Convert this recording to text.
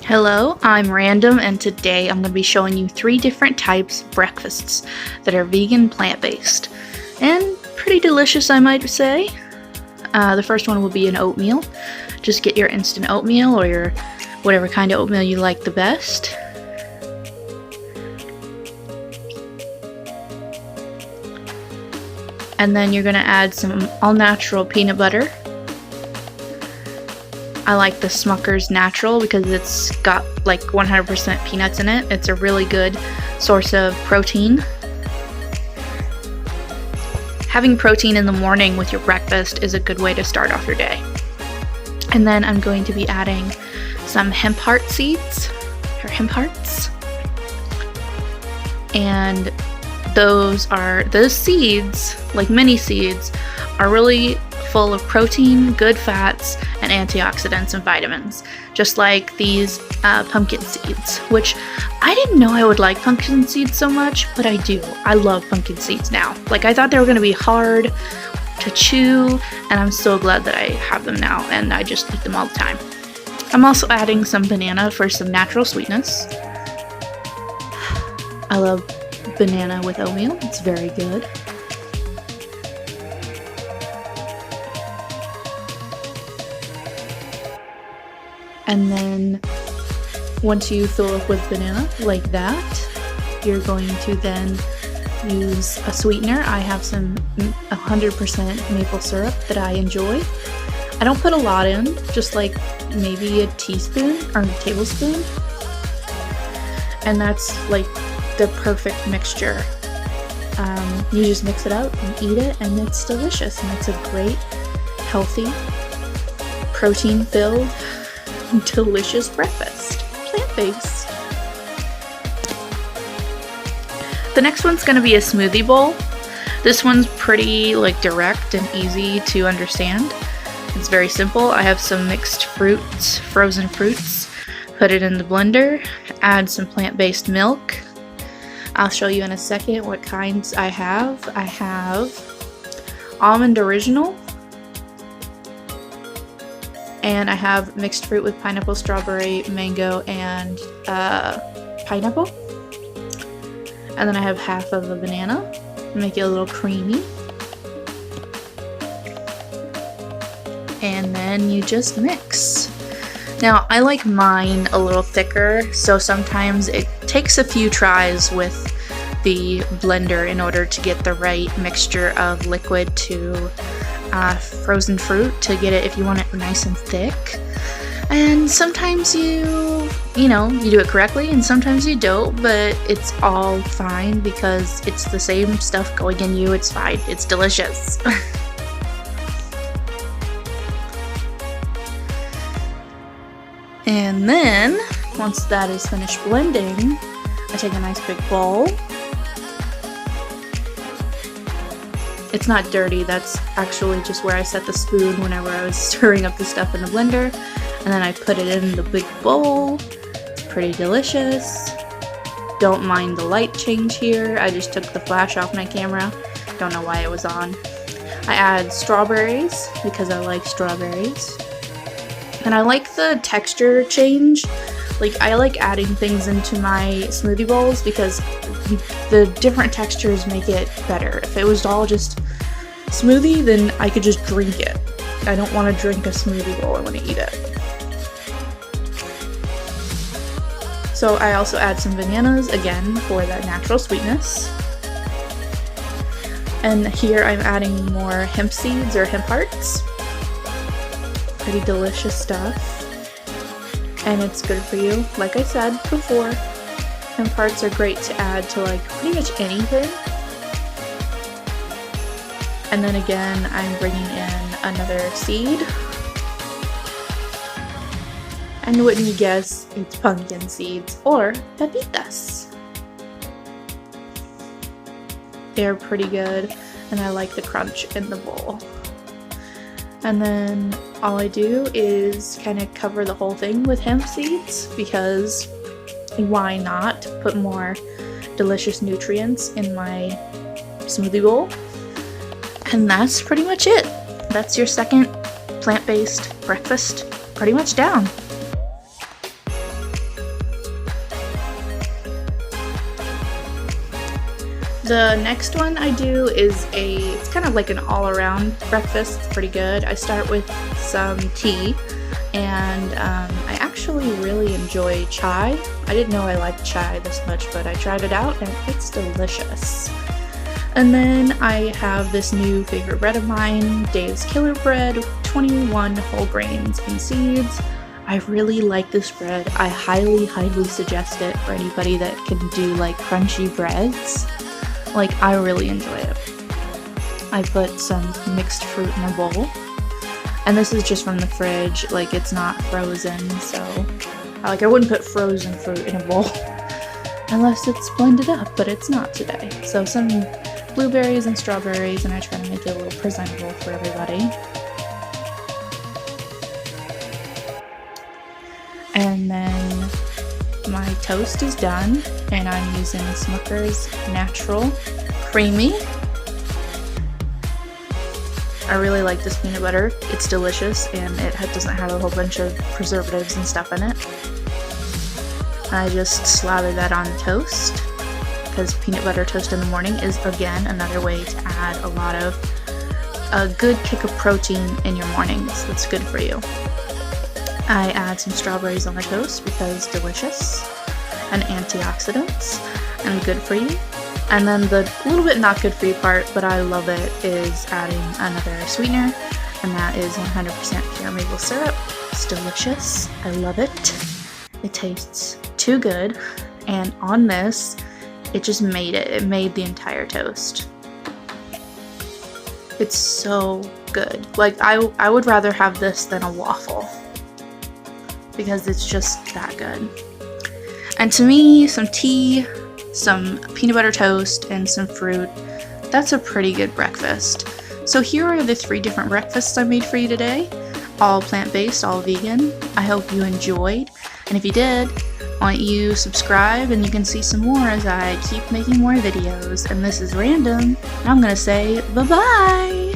Hello, I'm Random, and today I'm going to be showing you 3 different types of breakfasts that are vegan plant-based and pretty delicious, I might say. The first one will be an oatmeal. Just get your instant oatmeal or your whatever kind of oatmeal you like the best. And then you're going to add some all-natural peanut butter. I like the Smucker's Natural because it's got like 100% peanuts in it. It's a really good source of protein. Having protein in the morning with your breakfast is a good way to start off your day. And then I'm going to be adding some hemp heart seeds, or hemp hearts. And those seeds, like mini seeds, are really full of protein, good fats, and antioxidants and vitamins, just like these pumpkin seeds, which I didn't know I would like pumpkin seeds so much, but I do. I love pumpkin seeds now. Like, I thought they were going to be hard to chew, and I'm so glad that I have them now, and I just eat them all the time. I'm also adding some banana for some natural sweetness. I love banana with oatmeal. It's very good. And then once you fill up with banana like that, you're going to then use a sweetener. I have some 100% maple syrup that I enjoy. I don't put a lot in, just like maybe a teaspoon or a tablespoon. And that's like the perfect mixture. You just mix it out and eat it, and it's delicious. And it's a great, healthy, protein-filled, delicious breakfast, plant-based. The next one's going to be a smoothie bowl. This one's pretty direct and easy to understand. It's very simple. I have some mixed fruits, frozen fruits. Put it in the blender, add some plant-based milk. I'll show you in a second what kinds I have. I have almond original, and I have mixed fruit with pineapple, strawberry, mango, and pineapple. And then I have half of a banana, make it a little creamy. And then you just mix. Now, I like mine a little thicker, so sometimes it takes a few tries with the blender in order to get the right mixture of liquid to frozen fruit to get it if you want it nice and thick. And sometimes you do it correctly, and sometimes you don't, but it's all fine because it's the same stuff going in you. It's fine. It's delicious. And then, once that is finished blending, I take a nice big bowl. It's not dirty, that's actually just where I set the spoon whenever I was stirring up the stuff in the blender. And then I put it in the big bowl. It's pretty delicious. Don't mind the light change here. I just took the flash off my camera. Don't know why it was on. I add strawberries because I like strawberries. And I like the texture change. I like adding things into my smoothie bowls because the different textures make it better. If it was all just smoothie, then I could just drink it. I don't want to drink a smoothie bowl, I want to eat it. So I also add some bananas, again, for that natural sweetness. And here I'm adding more hemp seeds or hemp hearts. Pretty delicious stuff. And it's good for you. Like I said before, hemp hearts are great to add to pretty much anything. And then again, I'm bringing in another seed. And wouldn't you guess, it's pumpkin seeds or pepitas. They're pretty good, and I like the crunch in the bowl. And then all I do is kind of cover the whole thing with hemp seeds because why not put more delicious nutrients in my smoothie bowl? And that's pretty much it. That's your second plant-based breakfast pretty much down. The next one I do is it's kind of like an all-around breakfast. It's pretty good. I start with some tea, and I actually really enjoy chai. I didn't know I liked chai this much, but I tried it out and it's delicious. And then I have this new favorite bread of mine, Dave's Killer Bread, with 21 whole grains and seeds. I really like this bread. I highly suggest it for anybody that can do like crunchy breads. Like, I really enjoy it. I put some mixed fruit in a bowl. And this is just from the fridge, like it's not frozen, so I wouldn't put frozen fruit in a bowl unless it's blended up, but it's not today. So some blueberries and strawberries, and I try to make it a little presentable for everybody. And then my toast is done, and I'm using Smucker's Natural Creamy. I really like this peanut butter. It's delicious, and it doesn't have a whole bunch of preservatives and stuff in it. I just slather that on toast, because peanut butter toast in the morning is, again, another way to add a good kick of protein in your mornings. That's good for you. I add some strawberries on the toast because delicious, and antioxidants, and good for you. And then the little bit not good for you part, but I love it, is adding another sweetener, and that is 100% pure maple syrup. It's delicious. I love it. It tastes too good, and on this, it just made it. It made the entire toast. It's so good. Like, I would rather have this than a waffle, because it's just that good. And to me, some tea, some peanut butter toast, and some fruit, that's a pretty good breakfast. So here are the 3 different breakfasts I made for you today, all plant-based, all vegan. I hope you enjoyed, and if you did, why don't you subscribe, and you can see some more as I keep making more videos. And this is Random, and I'm gonna say bye-bye!